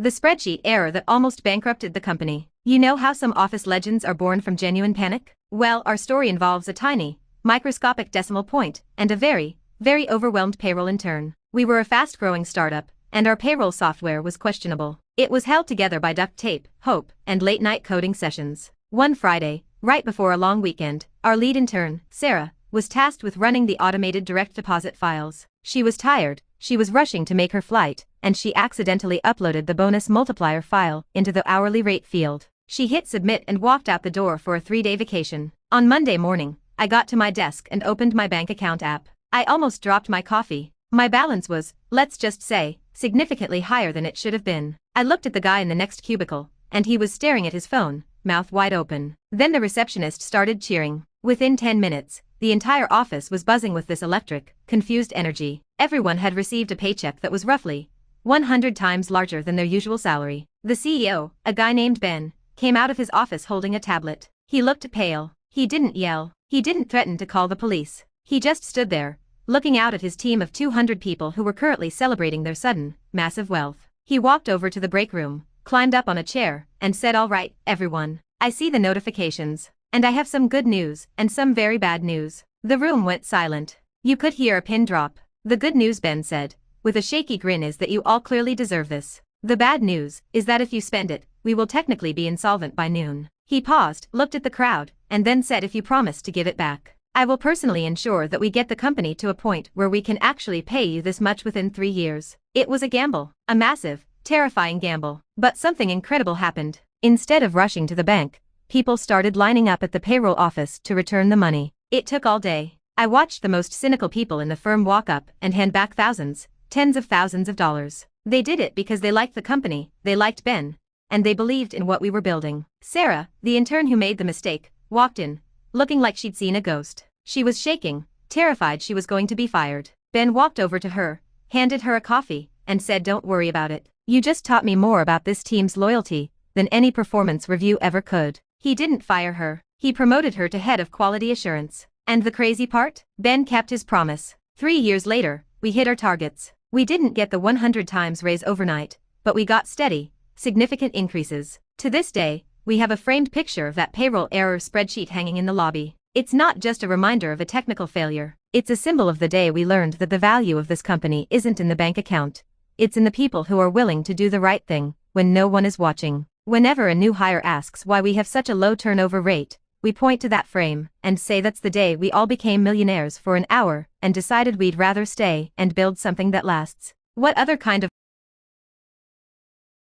The spreadsheet error that almost bankrupted the company. You know how some office legends are born from genuine panic? Well, our story involves a tiny, microscopic decimal point and a very, very overwhelmed payroll intern. We were a fast-growing startup, and our payroll software was questionable. It was held together by duct tape, hope, and late-night coding sessions. One Friday, right before a long weekend, our lead intern, Sarah, was tasked with running the automated direct deposit files. She was tired, she was rushing to make her flight, and she accidentally uploaded the bonus multiplier file into the hourly rate field. She hit submit and walked out the door for a 3-day vacation. On Monday morning, I got to my desk and opened my bank account app. I almost dropped my coffee. My balance was, let's just say, significantly higher than it should have been. I looked at the guy in the next cubicle, and he was staring at his phone, mouth wide open. Then the receptionist started cheering. Within 10 minutes, the entire office was buzzing with this electric, confused energy. Everyone had received a paycheck that was roughly 100 times larger than their usual salary. The CEO, a guy named Ben, came out of his office holding a tablet. He looked pale. He didn't yell. He didn't threaten to call the police. He just stood there, looking out at his team of 200 people who were currently celebrating their sudden, massive wealth. He walked over to the break room, climbed up on a chair, and said, "All right, everyone. I see the notifications. And I have some good news and some very bad news." The room went silent. You could hear a pin drop. "The good news," Ben said, with a shaky grin, "is that you all clearly deserve this. The bad news is that if you spend it, we will technically be insolvent by noon." He paused, looked at the crowd, and then said, "If you promise to give it back, I will personally ensure that we get the company to a point where we can actually pay you this much within 3 years." It was a gamble, a massive, terrifying gamble. But something incredible happened. Instead of rushing to the bank, people started lining up at the payroll office to return the money. It took all day. I watched the most cynical people in the firm walk up and hand back thousands, tens of thousands of dollars. They did it because they liked the company, they liked Ben, and they believed in what we were building. Sarah, the intern who made the mistake, walked in, looking like she'd seen a ghost. She was shaking, terrified she was going to be fired. Ben walked over to her, handed her a coffee, and said, "Don't worry about it. You just taught me more about this team's loyalty than any performance review ever could." He didn't fire her. He promoted her to head of quality assurance. And the crazy part? Ben kept his promise. 3 years later, we hit our targets. We didn't get the 100 times raise overnight, but we got steady, significant increases. To this day, we have a framed picture of that payroll error spreadsheet hanging in the lobby. It's not just a reminder of a technical failure. It's a symbol of the day we learned that the value of this company isn't in the bank account. It's in the people who are willing to do the right thing when no one is watching. Whenever a new hire asks why we have such a low turnover rate, we point to that frame and say that's the day we all became millionaires for an hour and decided we'd rather stay and build something that lasts. What other kind of